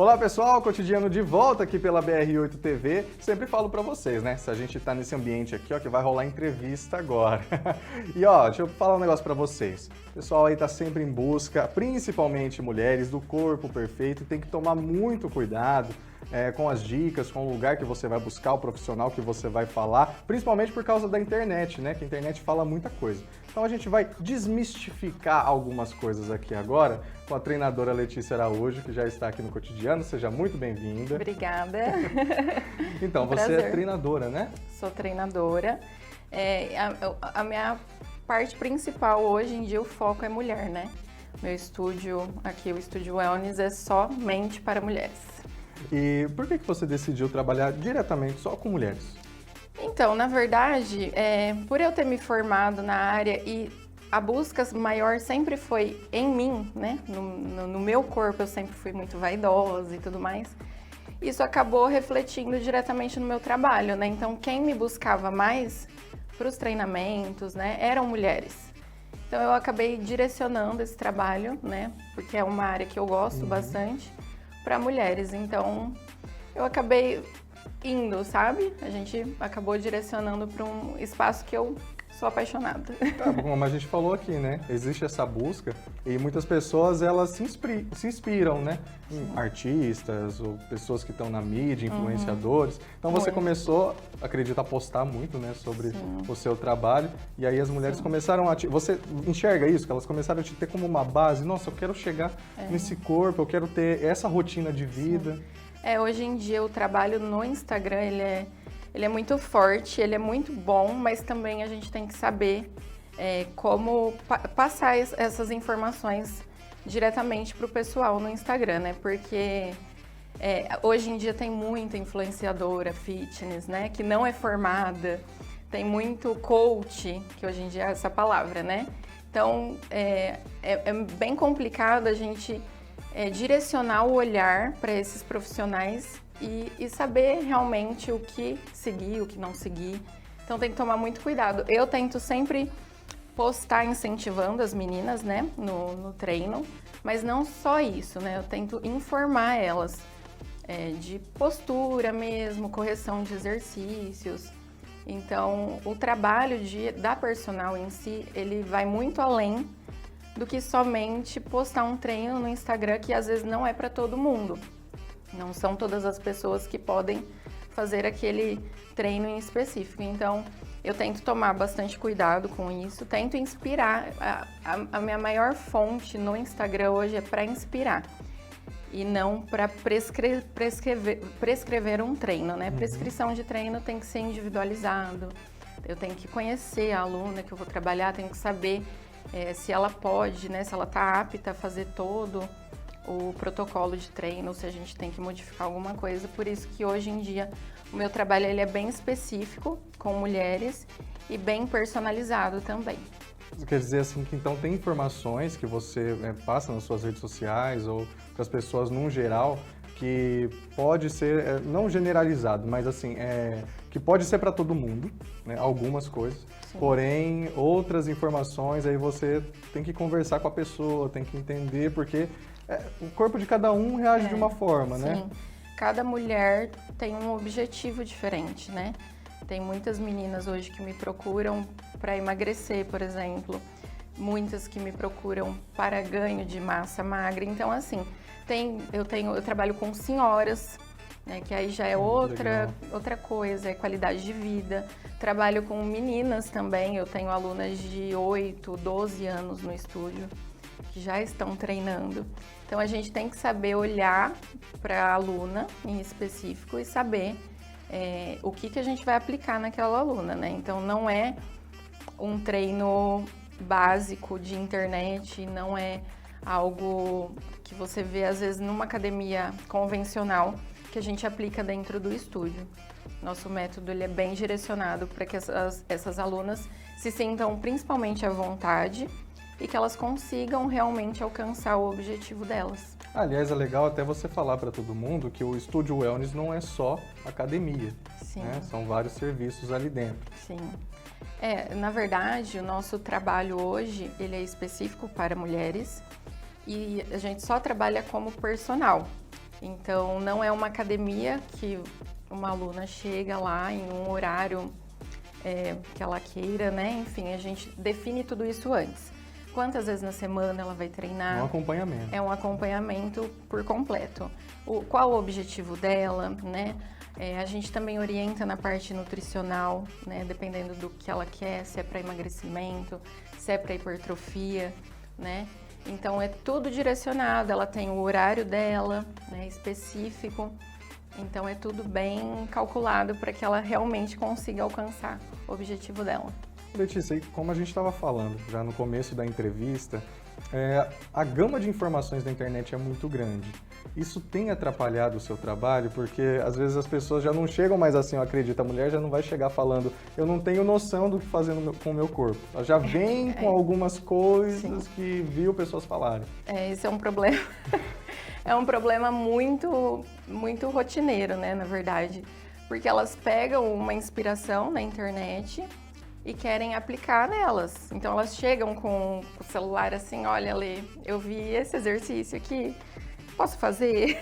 Olá pessoal, Cotidiano de volta aqui pela BR8 TV. Sempre falo pra vocês, né? Se a gente tá nesse ambiente aqui, ó, que vai rolar entrevista agora. E ó, deixa eu falar um negócio pra vocês. O pessoal aí tá sempre em busca, principalmente mulheres, do corpo perfeito e tem que tomar muito cuidado com as dicas, com o lugar que você vai buscar, o profissional que você vai falar, principalmente por causa da internet, né? Que a internet fala muita coisa. Então a gente vai desmistificar algumas coisas aqui agora com a treinadora Letícia Araújo, que já está aqui no Cotidiano. Seja muito bem-vinda. Obrigada. Então, você é treinadora, né? Sou treinadora. A minha parte principal hoje em dia, o foco é mulher, né? Meu estúdio, aqui o Estúdio Wellness, é somente para mulheres. E por que você decidiu trabalhar diretamente só com mulheres? Então, na verdade, por eu ter me formado na área e a busca maior sempre foi em mim, né? No meu corpo eu sempre fui muito vaidosa e tudo mais. Isso acabou refletindo diretamente no meu trabalho, né? Então, quem me buscava mais para os treinamentos, né, eram mulheres. Então, eu acabei direcionando esse trabalho, né? Porque é uma área que eu gosto bastante, para mulheres. Então, eu acabei indo, sabe? A gente acabou direcionando para um espaço que eu sou apaixonada. Tá, como a gente falou aqui, né? Existe essa busca e muitas pessoas elas se inspiram, né? Em artistas ou pessoas que estão na mídia, influenciadores. Então você começou, acredito, a postar muito, né? Sobre o seu trabalho e aí as mulheres começaram a Você enxerga isso? Que elas começaram a te ter como uma base? Nossa, eu quero chegar nesse corpo, eu quero ter essa rotina de vida. Hoje em dia o trabalho no Instagram, ele é muito forte, ele é muito bom, mas também a gente tem que saber como passar essas informações diretamente para o pessoal no Instagram, né? Porque hoje em dia tem muita influenciadora fitness, né? Que não é formada, tem muito coach, que hoje em dia é essa palavra, né? Então, é bem complicado a gente direcionar o olhar para esses profissionais e saber realmente o que seguir, o que não seguir. Então tem que tomar muito cuidado. Eu tento sempre postar incentivando as meninas, né, no treino, mas não só isso, né? Eu tento informar elas de postura mesmo, correção de exercícios. Então o trabalho da personal em si, ele vai muito além do que somente postar um treino no Instagram que às vezes não é para todo mundo. Não são todas as pessoas que podem fazer aquele treino em específico. Então, eu tento tomar bastante cuidado com isso, tento inspirar. A minha maior fonte no Instagram hoje é para inspirar e não para prescrever um treino, né? Prescrição de treino tem que ser individualizado. Eu tenho que conhecer a aluna que eu vou trabalhar, tenho que saber se ela pode, né? Se ela está apta a fazer todo o protocolo de treino, se a gente tem que modificar alguma coisa. Por isso que hoje em dia o meu trabalho ele é bem específico com mulheres e bem personalizado também. Isso quer dizer assim que então tem informações que você passa nas suas redes sociais ou para as pessoas num geral que pode ser, não generalizado, mas assim, que pode ser para todo mundo, né, algumas coisas, sim. Porém outras informações aí você tem que conversar com a pessoa, tem que entender porque o corpo de cada um reage de uma forma, sim. Né? Cada mulher tem um objetivo diferente, né? Tem muitas meninas hoje que me procuram para emagrecer, por exemplo. Muitas que me procuram para ganho de massa magra. Então, assim, eu trabalho com senhoras, né? Que aí já é outra coisa, é qualidade de vida. Trabalho com meninas também. Eu tenho alunas de 8, 12 anos no estúdio que já estão treinando. Então a gente tem que saber olhar para a aluna em específico e saber o que a gente vai aplicar naquela aluna, né? Então não é um treino básico de internet, não é algo que você vê às vezes numa academia convencional que a gente aplica dentro do estúdio. Nosso método ele é bem direcionado para que essas alunas se sintam principalmente à vontade e que elas consigam realmente alcançar o objetivo delas. Aliás, é legal até você falar para todo mundo que o Estúdio Wellness não é só academia, né? São vários serviços ali dentro. Sim. Na verdade, o nosso trabalho hoje, ele é específico para mulheres e a gente só trabalha como personal. Então, não é uma academia que uma aluna chega lá em um horário que ela queira, né? Enfim, a gente define tudo isso antes. Quantas vezes na semana ela vai treinar? É um acompanhamento. É um acompanhamento por completo. Qual o objetivo dela, né? A gente também orienta na parte nutricional, né? Dependendo do que ela quer, se é para emagrecimento, se é para hipertrofia, né? Então é tudo direcionado, ela tem o horário dela, né, específico. Então é tudo bem calculado para que ela realmente consiga alcançar o objetivo dela. Letícia, como a gente estava falando já no começo da entrevista, a gama de informações da internet é muito grande. Isso tem atrapalhado o seu trabalho, porque às vezes as pessoas já não chegam mais assim, eu acredito, a mulher já não vai chegar falando, eu não tenho noção do que fazer com o meu corpo. Ela já vem com algumas coisas que viu pessoas falarem. Esse é um problema. É um problema muito, muito rotineiro, né, na verdade. Porque elas pegam uma inspiração na internet e querem aplicar nelas. Então elas chegam com o celular assim, olha, Lê, eu vi esse exercício aqui, posso fazer?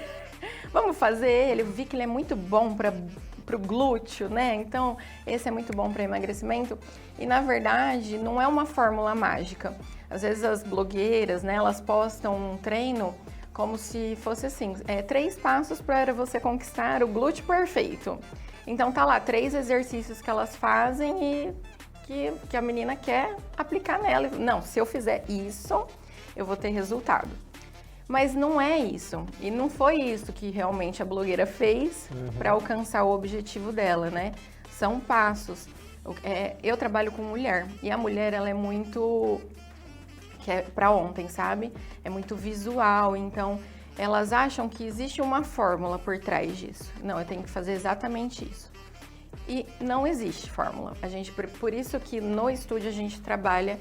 Vamos fazer ele, eu vi que ele é muito bom para o glúteo, né? Então esse é muito bom para emagrecimento. E na verdade não é uma fórmula mágica. Às vezes as blogueiras, né, elas postam um treino como se fosse assim, 3 passos para você conquistar o glúteo perfeito. Então tá lá 3 exercícios que elas fazem e que a menina quer aplicar nela. Não, se eu fizer isso, eu vou ter resultado. Mas não é isso. E não foi isso que realmente a blogueira fez para alcançar o objetivo dela, né? São passos. Eu trabalho com mulher e a mulher, ela é muito... que é para ontem, sabe? É muito visual, então elas acham que existe uma fórmula por trás disso. Não, eu tenho que fazer exatamente isso. E não existe fórmula. Por isso que no estúdio a gente trabalha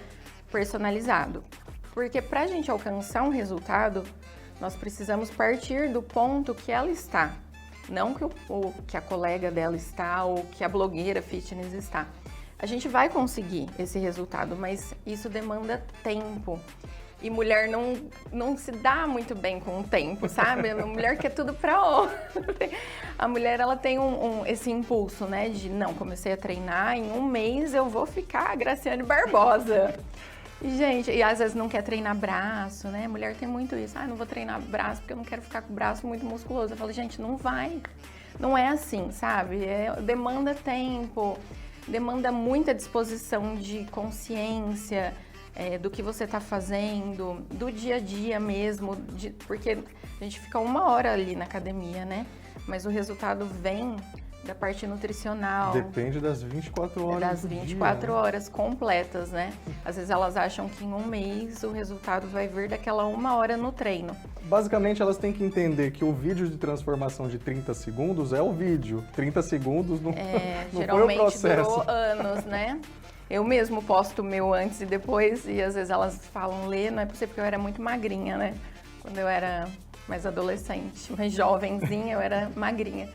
personalizado. Porque para a gente alcançar um resultado, nós precisamos partir do ponto que ela está. Não que a colega dela está ou que a blogueira fitness está. A gente vai conseguir esse resultado, mas isso demanda tempo. E mulher não se dá muito bem com o tempo, sabe? A mulher quer tudo pra ontem. A mulher, ela tem esse impulso, né? De, não, comecei a treinar, em um mês eu vou ficar a Graciane Barbosa. E, gente, e às vezes não quer treinar braço, né? A mulher tem muito isso. Não vou treinar braço porque eu não quero ficar com o braço muito musculoso. Eu falo, gente, não vai. Não é assim, sabe? Demanda tempo, demanda muita disposição de consciência, do que você está fazendo, do dia a dia mesmo, porque a gente fica 1 hora ali na academia, né? Mas o resultado vem da parte nutricional. Depende das 24 horas das do 24 dia, horas completas, né? Às vezes elas acham que em um mês o resultado vai vir daquela 1 hora no treino. Basicamente, elas têm que entender que o vídeo de transformação de 30 segundos é o vídeo. 30 segundos não, não foi o processo. Durou anos, né? Eu mesmo posto o meu antes e depois, e às vezes elas falam, Lê, não é possível, porque eu era muito magrinha, né? Quando eu era mais adolescente, mais jovenzinha, eu era magrinha.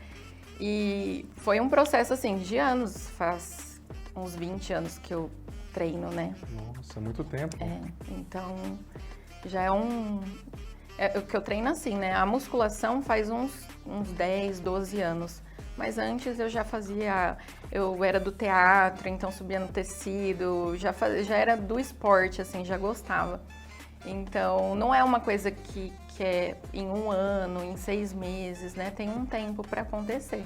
E foi um processo, assim, de anos, faz uns 20 anos que eu treino, né? Nossa, muito tempo. Então, já é o que eu treino assim, né? A musculação faz uns 10, 12 anos. Mas antes eu já fazia, eu era do teatro, então subia no tecido, já era do esporte, assim, já gostava. Então, não é uma coisa que é em 1 ano, em 6 meses, né? Tem um tempo para acontecer.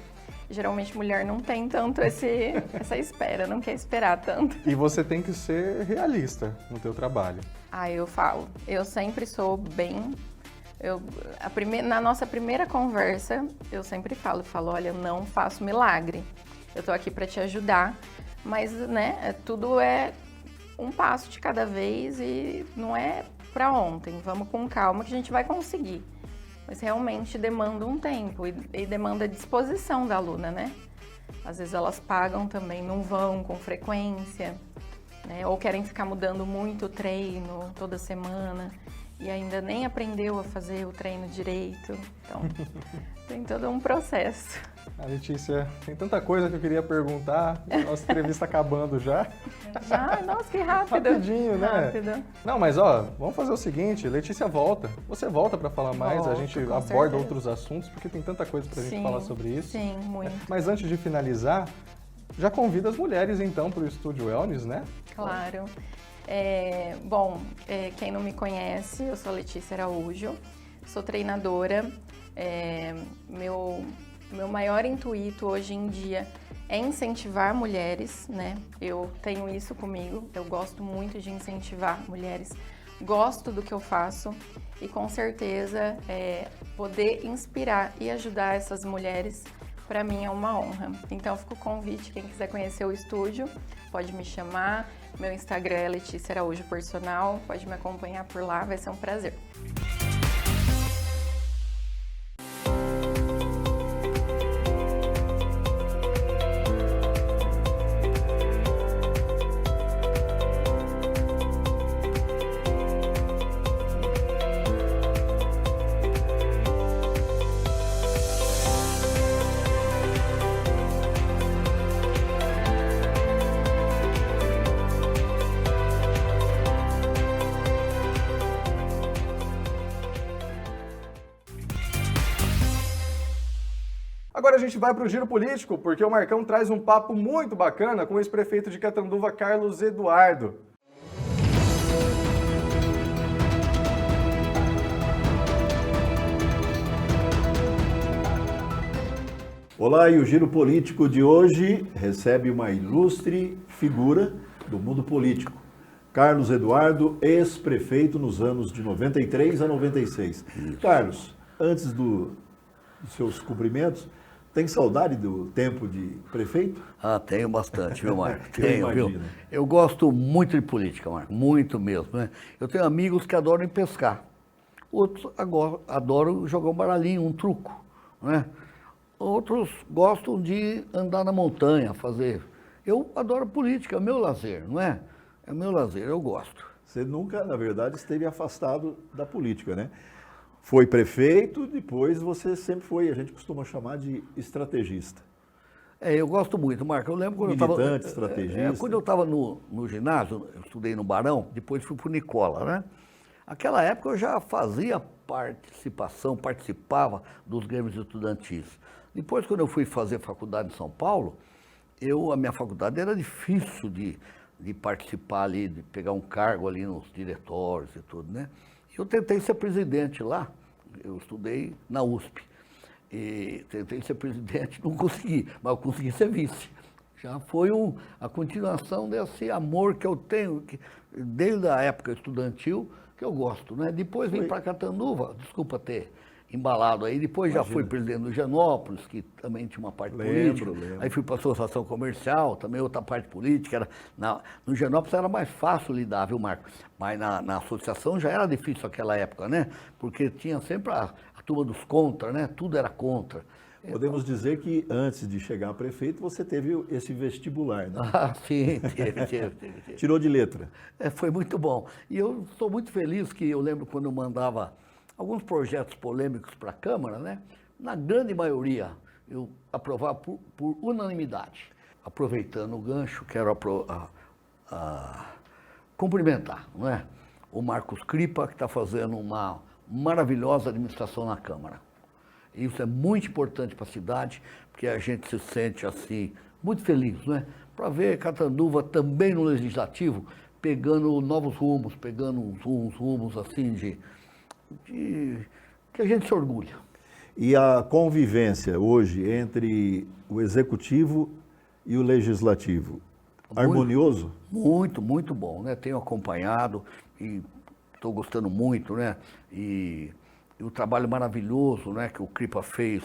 Geralmente mulher não tem tanto essa espera, não quer esperar tanto. E você tem que ser realista no teu trabalho. Eu falo, eu sempre sou bem... na nossa primeira conversa, eu sempre falo, olha, eu não faço milagre. Eu tô aqui para te ajudar, mas, né, tudo é um passo de cada vez e não é para ontem. Vamos com calma que a gente vai conseguir. Mas realmente demanda um tempo e demanda disposição da aluna, né? Às vezes elas pagam também, não vão com frequência, né? Ou querem ficar mudando muito o treino toda semana. e ainda nem aprendeu a fazer o treino direito. Então, tem todo um processo. A Letícia, tem tanta coisa que eu queria perguntar, nossa entrevista acabando já. Já? Nossa, que rápido. Rapidinho, né? Rápido. Não, mas ó, vamos fazer o seguinte, Letícia volta. Você volta para falar mais, a gente com aborda certeza. outros assuntos, porque tem tanta coisa pra gente falar sobre isso. Sim, muito. Mas antes de finalizar, já convida as mulheres então para o Estúdio Wellness, né? Claro. Quem não me conhece, eu sou a Letícia Araújo, sou treinadora. Meu maior intuito hoje em dia é incentivar mulheres, né? Eu tenho isso comigo, eu gosto muito de incentivar mulheres, gosto do que eu faço e com certeza poder inspirar e ajudar essas mulheres, para mim é uma honra. Então fica o convite, quem quiser conhecer o estúdio, pode me chamar, meu Instagram é Letícia Araújo Personal, pode me acompanhar por lá, vai ser um prazer. Agora a gente vai para o Giro Político, porque o Marcão traz um papo muito bacana com o ex-prefeito de Catanduva, Carlos Eduardo. Olá, e o Giro Político de hoje recebe uma ilustre figura do mundo político. Carlos Eduardo, ex-prefeito nos anos de 93 a 96. Carlos, antes dos seus cumprimentos, tem saudade do tempo de prefeito? Ah, tenho bastante, viu, Marco? Eu Tenho, viu? imagino. Eu gosto muito de política, Marco, muito mesmo, né? Eu tenho amigos que adoram ir pescar, outros adoram jogar um baralhinho, um truco, né? Outros gostam de andar na montanha, fazer... Eu adoro política, é meu lazer, não é? É meu lazer, eu gosto. Você nunca, na verdade, esteve afastado da política, né? Foi prefeito, depois você sempre foi, a gente costuma chamar de estrategista. Eu gosto muito, Marco. Eu lembro quando Militante, eu estava... estrategista. Quando eu estava no ginásio, eu estudei no Barão, depois fui para o Nicola, né? Naquela época eu já fazia participava dos grêmios estudantis. Depois, quando eu fui fazer faculdade em São Paulo, a minha faculdade era difícil de participar ali, de pegar um cargo ali nos diretórios e tudo, né? Eu tentei ser presidente lá, eu estudei na USP, e tentei ser presidente, não consegui, mas eu consegui ser vice. Já foi a continuação desse amor que eu tenho, desde a época estudantil, que eu gosto, né? Depois vim para Catanduva, desculpa ter embalado aí, depois já fui presidente do Higienópolis, que também tinha uma parte política, aí fui para a Associação Comercial, também outra parte política, no Higienópolis era mais fácil lidar, viu, Marco? Mas na associação já era difícil naquela época, né? Porque tinha sempre a turma dos contra, né? Tudo era contra. Podemos dizer que antes de chegar a prefeito, você teve esse vestibular, né? Ah, sim, teve. Tirou de letra. Foi muito bom. E eu estou muito feliz que eu lembro quando eu mandava alguns projetos polêmicos para a Câmara, né? Na grande maioria, eu aprovava por unanimidade. Aproveitando o gancho, quero cumprimentar, não é? O Marcos Cripa, que está fazendo uma maravilhosa administração na Câmara. Isso é muito importante para a cidade, porque a gente se sente assim, muito feliz, não é? Para ver Catanduva também no Legislativo, pegando novos rumos, pegando uns rumos assim que a gente se orgulha. E a convivência hoje entre o Executivo e o Legislativo, harmonioso? Muito, muito bom, né? Tenho acompanhado e estou gostando muito, né? E o trabalho maravilhoso, né, que o Cripa fez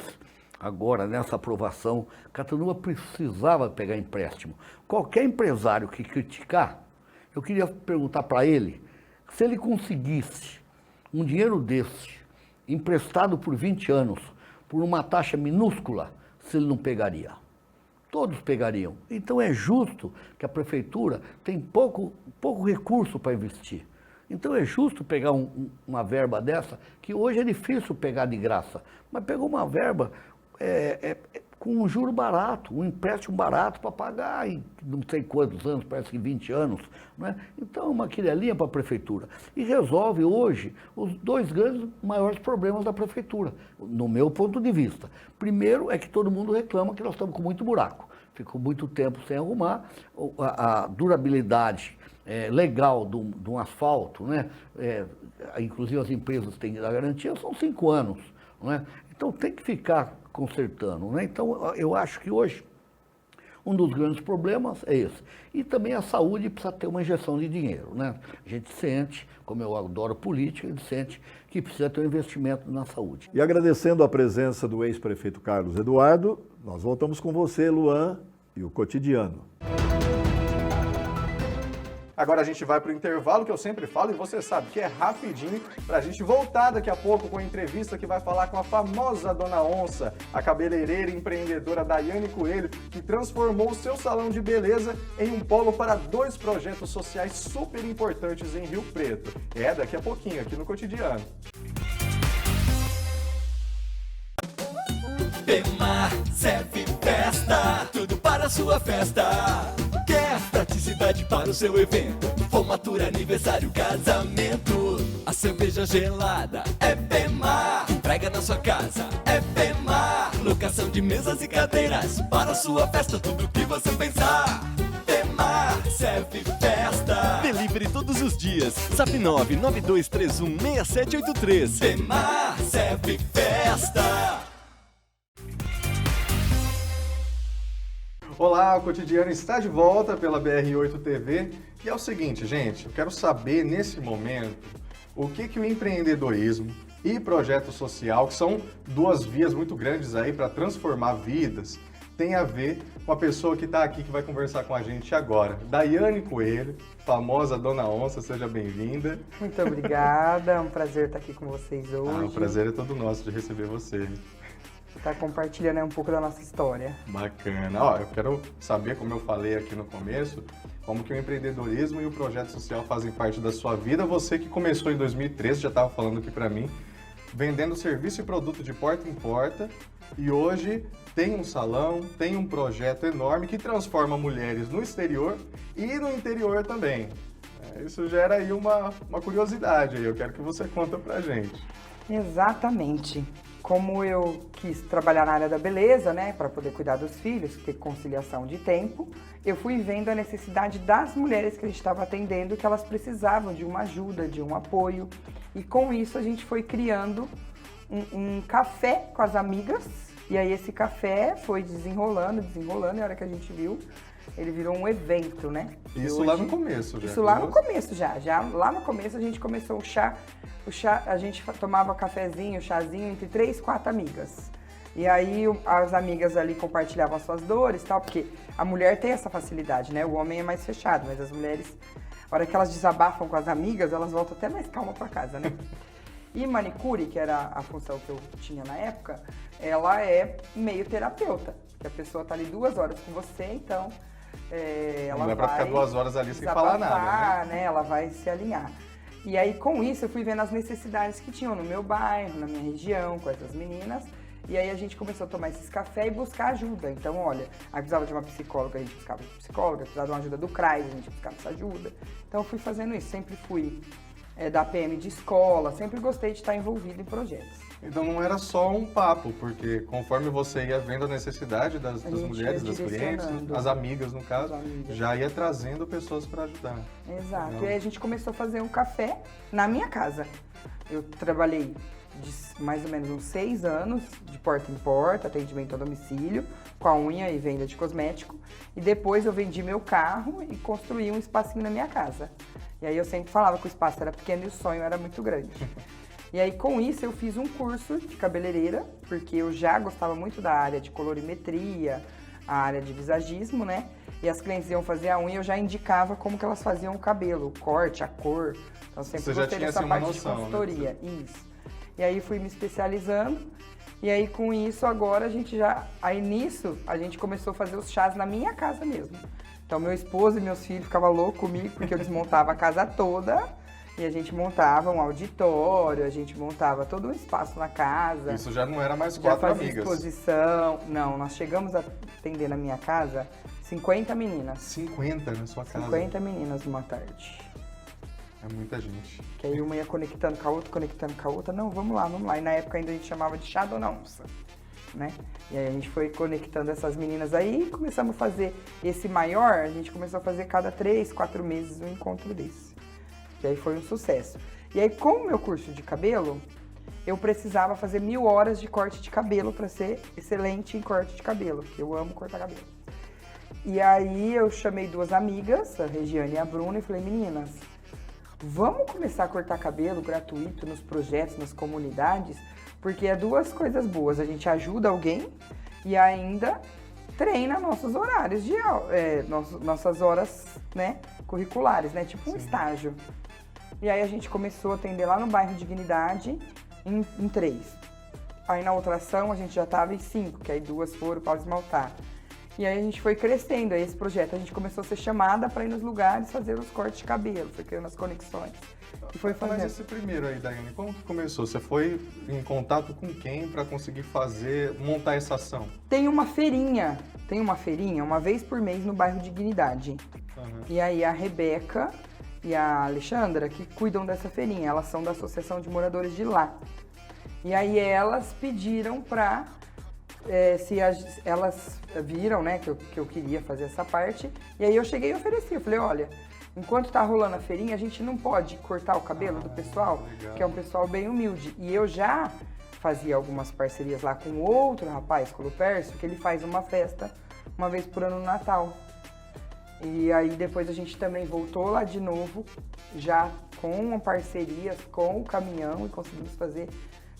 agora nessa aprovação. Catanduva precisava pegar empréstimo. Qualquer empresário que criticar, eu queria perguntar para ele se ele conseguisse um dinheiro desse, emprestado por 20 anos, por uma taxa minúscula, se ele não pegaria. Todos pegariam. Então é justo que a prefeitura tem pouco recurso para investir. Então é justo pegar uma verba dessa, que hoje é difícil pegar de graça, mas pegou uma verba com um juro barato, um empréstimo barato para pagar em não sei quantos anos, parece que 20 anos. Né? Então, uma quirelinha para a prefeitura. E resolve hoje os dois grandes maiores problemas da prefeitura, no meu ponto de vista. Primeiro é que todo mundo reclama que nós estamos com muito buraco. Ficou muito tempo sem arrumar, a durabilidade legal de um asfalto, né? Inclusive as empresas têm a garantia, são 5 anos. Né? Então tem que ficar consertando. Né? Então eu acho que hoje um dos grandes problemas é esse. E também a saúde precisa ter uma injeção de dinheiro. Né? A gente sente, como eu adoro política, a gente sente que precisa ter um investimento na saúde. E agradecendo a presença do ex-prefeito Carlos Eduardo, nós voltamos com você, Luan, e o Cotidiano. Agora a gente vai para o intervalo, que eu sempre falo, e você sabe que é rapidinho, para a gente voltar daqui a pouco com a entrevista que vai falar com a famosa Dona Onça, a cabeleireira e empreendedora Daiane Coelho, que transformou o seu salão de beleza em um polo para 2 projetos sociais super importantes em Rio Preto. Daqui a pouquinho, aqui no Cotidiano. Bemar serve festa, tudo para a sua festa. Quer praticidade para o seu evento, formatura, aniversário, casamento. A cerveja gelada é Bemar, entrega na sua casa é Bemar. Locação de mesas e cadeiras para a sua festa, tudo que você pensar. Bemar serve festa. Delivery todos os dias. Zap 992316783. Bemar serve festa. Olá, o Cotidiano está de volta pela BR8 TV. E é o seguinte, gente, eu quero saber nesse momento o que o empreendedorismo e projeto social, que são 2 vias muito grandes aí para transformar vidas, tem a ver com a pessoa que está aqui, que vai conversar com a gente agora. Daiane Coelho, famosa Dona Onça, seja bem-vinda. Muito obrigada, é um prazer estar aqui com vocês hoje. O prazer é todo nosso de receber você. Tá compartilhando um pouco da nossa história. Bacana. Ó, eu quero saber, como eu falei aqui no começo, como que o empreendedorismo e o projeto social fazem parte da sua vida. Você que começou em 2013, já estava falando aqui para mim, vendendo serviço e produto de porta em porta, e hoje tem um salão, tem um projeto enorme que transforma mulheres no exterior e no interior também. Isso gera aí uma curiosidade aí, eu quero que você conta pra gente. Exatamente. Como eu quis trabalhar na área da beleza, né, para poder cuidar dos filhos, ter conciliação de tempo, eu fui vendo a necessidade das mulheres que a gente estava atendendo, que elas precisavam de uma ajuda, de um apoio. E com isso a gente foi criando um café com as amigas. E aí esse café foi desenrolando, e a hora que a gente viu, ele virou um evento, né? Isso hoje, lá no começo já. Isso lá no começo já. Lá no começo a gente começou o chá, a gente tomava cafezinho, chazinho entre 3, 4 amigas. E aí as amigas ali compartilhavam as suas dores e tal, porque a mulher tem essa facilidade, né? O homem é mais fechado, mas as mulheres, a hora que elas desabafam com as amigas, elas voltam até mais calma pra casa, né? E manicure, que era a função que eu tinha na época, ela é meio terapeuta, que a pessoa tá ali 2 horas com você, então ela não é pra vai ficar 2 horas ali sem falar nada, né? Ela vai se alinhar. E aí, com isso, eu fui vendo as necessidades que tinham no meu bairro, na minha região, com essas meninas. E aí a gente começou a tomar esses cafés e buscar ajuda. Então, olha, aí precisava de uma psicóloga, a gente buscava de psicóloga, precisava de uma ajuda do CRAS, a gente buscava essa ajuda. Então, eu fui fazendo isso, sempre fui da PM de escola, sempre gostei de estar envolvida em projetos. Então não era só um papo, porque conforme você ia vendo a necessidade das mulheres, das clientes, as amigas no caso, já ia trazendo pessoas para ajudar. Exato. Então, e aí a gente começou a fazer um café na minha casa. Eu trabalhei mais ou menos uns 6 anos de porta em porta, atendimento a domicílio, com a unha e venda de cosmético. E depois eu vendi meu carro e construí um espacinho na minha casa. E aí eu sempre falava que o espaço era pequeno e o sonho era muito grande. E aí, com isso, eu fiz um curso de cabeleireira, porque eu já gostava muito da área de colorimetria, a área de visagismo, né? E as clientes iam fazer a unha, eu já indicava como que elas faziam o cabelo, o corte, a cor. Então, sempre gostei dessa parte de consultoria. Né? Isso. E aí, fui me especializando. E aí, com isso, agora a gente já... Aí, nisso, a gente começou a fazer os chás na minha casa mesmo. Então, meu esposo e meus filhos ficavam loucos comigo, porque eu desmontava a casa toda E a gente montava um auditório, a gente montava todo um espaço na casa. Isso já não era mais Já 4 fazia amigas. exposição. Não, nós chegamos a atender na minha casa 50 meninas. 50 na sua casa. 50 meninas numa tarde. É muita gente. Que aí uma ia conectando com a outra. Não, vamos lá. E na época ainda a gente chamava de chá Dona Onça, né? E aí a gente foi conectando essas meninas aí e começamos a fazer esse maior, a gente começou a fazer cada 3, 4 meses um encontro desse. Que aí foi um sucesso. E aí, com o meu curso de cabelo, eu precisava fazer 1000 horas de corte de cabelo para ser excelente em corte de cabelo, porque eu amo cortar cabelo. E aí eu chamei 2 amigas, a Regiane e a Bruna, e falei, meninas, vamos começar a cortar cabelo gratuito nos projetos, nas comunidades, porque é 2 coisas boas. A gente ajuda alguém e ainda treina nossos horários de nossas horas, né, curriculares, né, tipo um estágio. E aí a gente começou a atender lá no bairro Dignidade em 3. Aí na outra ação a gente já estava em 5, que aí 2 foram para esmaltar. E aí a gente foi crescendo, aí esse projeto a gente começou a ser chamada para ir nos lugares fazer os cortes de cabelo, foi criando as conexões. E foi fazendo. Mas esse primeiro aí, Daiane, como que começou? Você foi em contato com quem para conseguir montar essa ação? Tem uma feirinha, uma vez por mês no bairro Dignidade. Uhum. E aí a Rebeca e a Alexandra que cuidam dessa feirinha, elas são da Associação de Moradores de lá. E aí elas pediram para elas viram, né, que eu queria fazer essa parte, e aí eu cheguei e ofereci, eu falei, olha, enquanto tá rolando a feirinha, a gente não pode cortar o cabelo do pessoal, legal. que é um pessoal bem humilde, e eu já fazia algumas parcerias lá com outro rapaz, com o Lupércio, que ele faz uma festa uma vez por ano no Natal, e aí depois a gente também voltou lá de novo, já com parcerias com o caminhão, e conseguimos fazer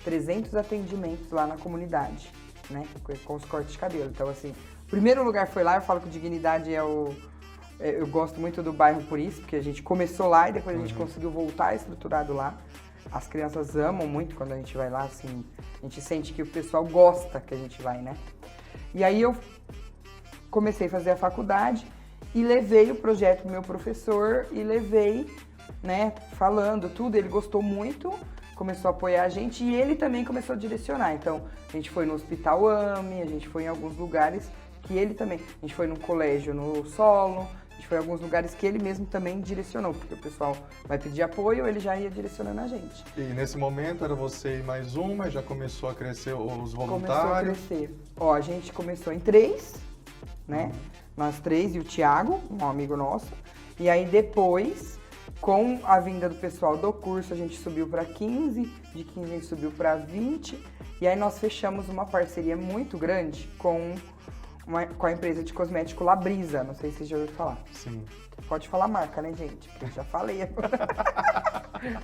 300 atendimentos lá na comunidade, né, com os cortes de cabelo. Então, assim, o primeiro lugar foi lá, eu falo que o Dignidade eu gosto muito do bairro por isso, porque a gente começou lá e depois a gente conseguiu voltar estruturado lá. As crianças amam muito quando a gente vai lá, assim, a gente sente que o pessoal gosta que a gente vai, né. E aí eu comecei a fazer a faculdade e levei o projeto pro meu professor e levei, né, falando tudo, ele gostou muito, começou a apoiar a gente e ele também começou a direcionar. Então, a gente foi no Hospital AME, a gente foi em alguns lugares que ele também... A gente foi num colégio no Solo, a gente foi em alguns lugares que ele mesmo também direcionou, porque o pessoal vai pedir apoio, ele já ia direcionando a gente. E nesse momento era você e mais uma, já começou a crescer os voluntários? Começou a crescer. Ó, a gente começou em 3, né? Nós 3 e o Thiago, um amigo nosso. E aí depois... Com a vinda do pessoal do curso, a gente subiu para 15, de 15 a gente subiu para 20, e aí nós fechamos uma parceria muito grande com a empresa de cosmético Labrisa, não sei se vocês já ouviram falar. Sim. Pode falar marca, né, gente? Porque eu já falei.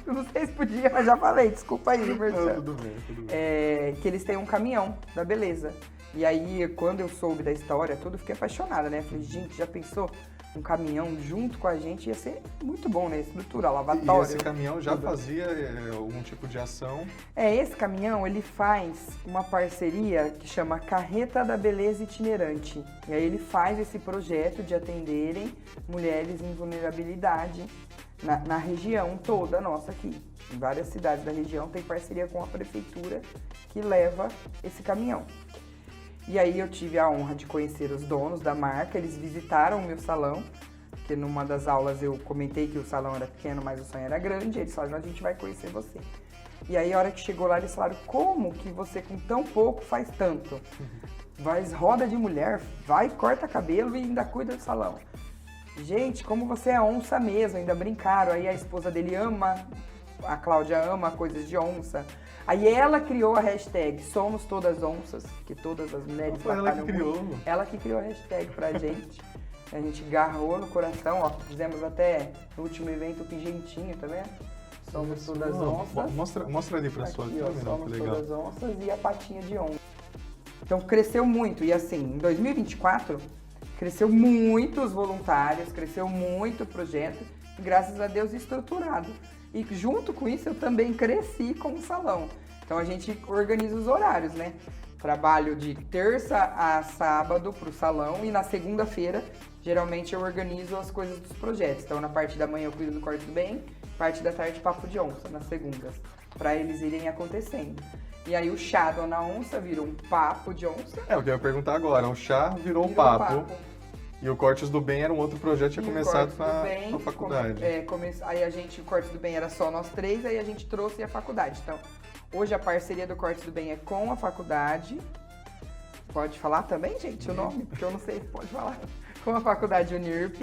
Eu não sei se podia, mas já falei, desculpa aí, Marcelo. Tudo bem. Que eles têm um caminhão da beleza. E aí, quando eu soube da história, tudo, fiquei apaixonada, né? Falei, gente, já pensou? Um caminhão junto com a gente ia ser muito bom, né? Estrutura, lavatório. E esse caminhão já fazia algum tipo de ação? Esse caminhão, ele faz uma parceria que chama Carreta da Beleza Itinerante. E aí ele faz esse projeto de atenderem mulheres em vulnerabilidade na região toda nossa aqui. Em várias cidades da região tem parceria com a prefeitura que leva esse caminhão. E aí eu tive a honra de conhecer os donos da marca, eles visitaram o meu salão, porque numa das aulas eu comentei que o salão era pequeno, mas o sonho era grande, eles falaram, a gente vai conhecer você. E aí a hora que chegou lá, eles falaram, como que você com tão pouco faz tanto? Vai, roda de mulher, vai, corta cabelo e ainda cuida do salão. Gente, como você é onça mesmo, ainda brincaram, aí a esposa dele ama, a Cláudia ama coisas de onça. Aí ela criou a hashtag Somos Todas Onças, que todas as mulheres Foi ela que batalham criou. muito. Ela que criou a hashtag pra gente. A gente agarrou no coração, ó. Fizemos até no último evento o pingentinho, tá vendo? Somos Todas Onças. Mostra ali pra sua Aqui, câmera, ó, que Somos legal. Todas Onças e a patinha de onça. Então cresceu muito. E assim, em 2024, cresceu muito os voluntários, cresceu muito o projeto. E graças a Deus estruturado. E junto com isso eu também cresci como salão. Então a gente organiza os horários, né? Trabalho de terça a sábado pro salão e na segunda-feira, geralmente eu organizo as coisas dos projetos. Então, na parte da manhã eu cuido do Corte do Bem, parte da tarde papo de onça, nas segundas, para eles irem acontecendo. E aí o chá Dona Onça virou um papo de onça. É, o que eu ia perguntar agora, o chá virou um papo. E o Cortes do Bem era um outro projeto que tinha começado na faculdade. Aí o Cortes do Bem era só nós três, aí a gente trouxe a faculdade. Então, hoje a parceria do Cortes do Bem é com a faculdade. Pode falar também, gente, o nome? Porque eu não sei se pode falar. Com a faculdade Unirp,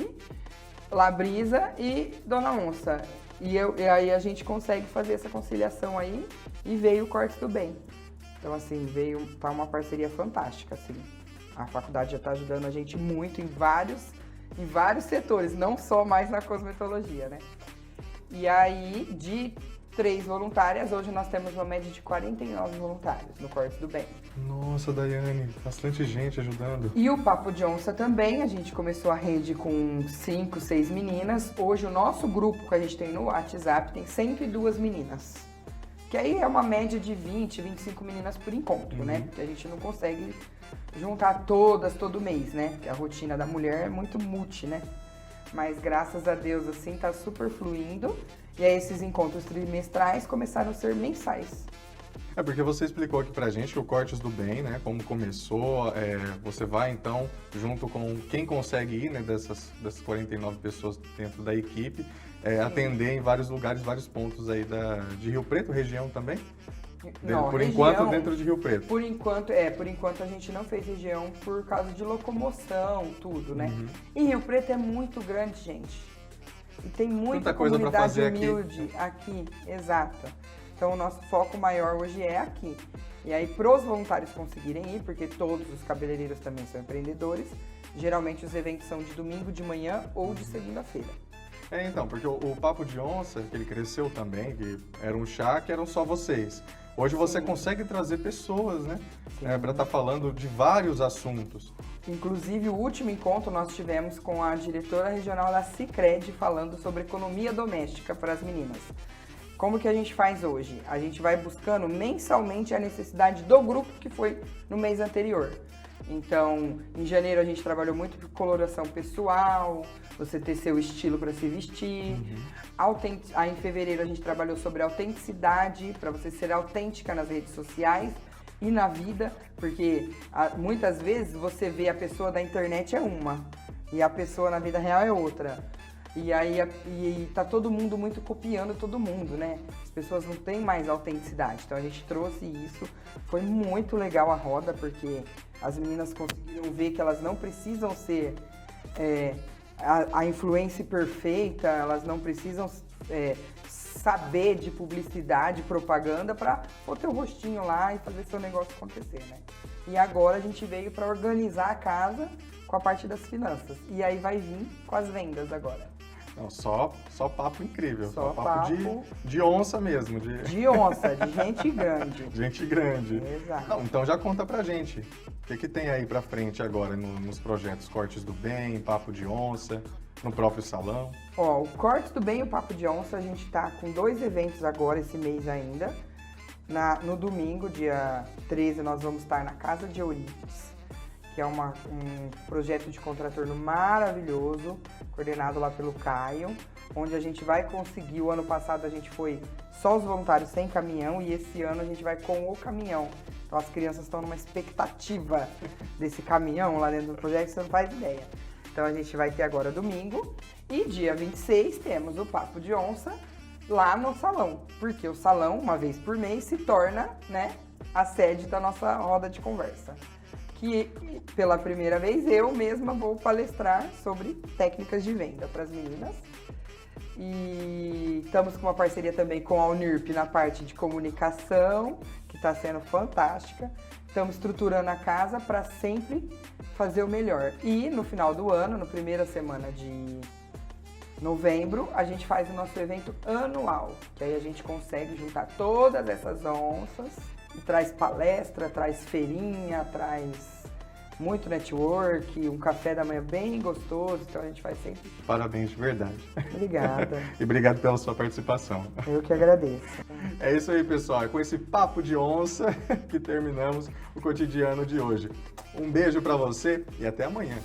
Labrisa e Dona Onça. E aí a gente consegue fazer essa conciliação aí e veio o Cortes do Bem. Então, assim, tá uma parceria fantástica, assim. A faculdade já está ajudando a gente muito em vários setores, não só mais na cosmetologia, né? E aí, de 3 voluntárias, hoje nós temos uma média de 49 voluntários no Cortes do Bem. Nossa, Daiane, bastante gente ajudando. E o Papo de Onça também, a gente começou a rede com 5, 6 meninas. Hoje o nosso grupo que a gente tem no WhatsApp tem 102 meninas. Que aí é uma média de 20, 25 meninas por encontro, né? Porque a gente não consegue juntar todas todo mês, né? Porque a rotina da mulher é muito multi, né? Mas graças a Deus, assim, tá super fluindo. E aí esses encontros trimestrais começaram a ser mensais. É porque você explicou aqui pra gente que o Cortes do Bem, né, como começou, você vai então, junto com quem consegue ir, né, dessas 49 pessoas dentro da equipe, atender em vários lugares, vários pontos aí de Rio Preto, região também? Não, por região, enquanto dentro de Rio Preto. Por enquanto a gente não fez região por causa de locomoção, tudo, né? E Rio Preto é muito grande, gente. E tem muita coisa pra comunidade fazer humilde aqui, exato. Então o nosso foco maior hoje é aqui. E aí, pros voluntários conseguirem ir, porque todos os cabeleireiros também são empreendedores, geralmente os eventos são de domingo de manhã ou de segunda-feira. Então, porque o Papo de Onça, que ele cresceu também, que era um chá que eram só vocês. Hoje você consegue trazer pessoas, né? Para estar falando de vários assuntos. Inclusive, o último encontro nós tivemos com a diretora regional da Sicredi falando sobre economia doméstica para as meninas. Como que a gente faz hoje? A gente vai buscando mensalmente a necessidade do grupo que foi no mês anterior. Então, em janeiro a gente trabalhou muito por coloração pessoal, você ter seu estilo para se vestir. Aí em fevereiro a gente trabalhou sobre autenticidade, para você ser autêntica nas redes sociais e na vida, porque muitas vezes você vê a pessoa da internet é uma e a pessoa na vida real é outra. E aí tá todo mundo muito copiando todo mundo, né? As pessoas não têm mais autenticidade. Então a gente trouxe isso. Foi muito legal a roda, porque as meninas conseguiram ver que elas não precisam ser a influência perfeita, elas não precisam saber de publicidade, propaganda para pôr teu rostinho lá e fazer seu negócio acontecer, né? E agora a gente veio para organizar a casa com a parte das finanças. E aí vai vir com as vendas agora. Não, só papo incrível. Só papo de onça mesmo. De onça, de gente grande. Gente grande. Exato. Não, então já conta pra gente. O que tem aí pra frente agora nos projetos Cortes do Bem, Papo de Onça, no próprio salão? Ó, o Cortes do Bem e o Papo de Onça, a gente tá com 2 eventos agora esse mês ainda. No domingo, dia 13, nós vamos estar na Casa de Eurípides, que é um projeto de contraturno maravilhoso, coordenado lá pelo Caio, onde a gente vai conseguir, o ano passado a gente foi só os voluntários sem caminhão e esse ano a gente vai com o caminhão. Então as crianças estão numa expectativa desse caminhão lá dentro do projeto, você não faz ideia. Então a gente vai ter agora domingo e dia 26 temos o Papo de Onça lá no salão, porque o salão, uma vez por mês, se torna, né, a sede da nossa roda de conversa. Que pela primeira vez eu mesma vou palestrar sobre técnicas de venda para as meninas. E estamos com uma parceria também com a Unirp na parte de comunicação, que está sendo fantástica. Estamos estruturando a casa para sempre fazer o melhor. E no final do ano, na primeira semana de novembro, a gente faz o nosso evento anual, que aí a gente consegue juntar todas essas onças. E traz palestra, traz feirinha, traz muito network, um café da manhã bem gostoso, então a gente faz sempre. Parabéns, de verdade. Obrigada. E obrigado pela sua participação. Eu que agradeço. É isso aí, pessoal. É com esse papo de onça que terminamos o cotidiano de hoje. Um beijo para você e até amanhã.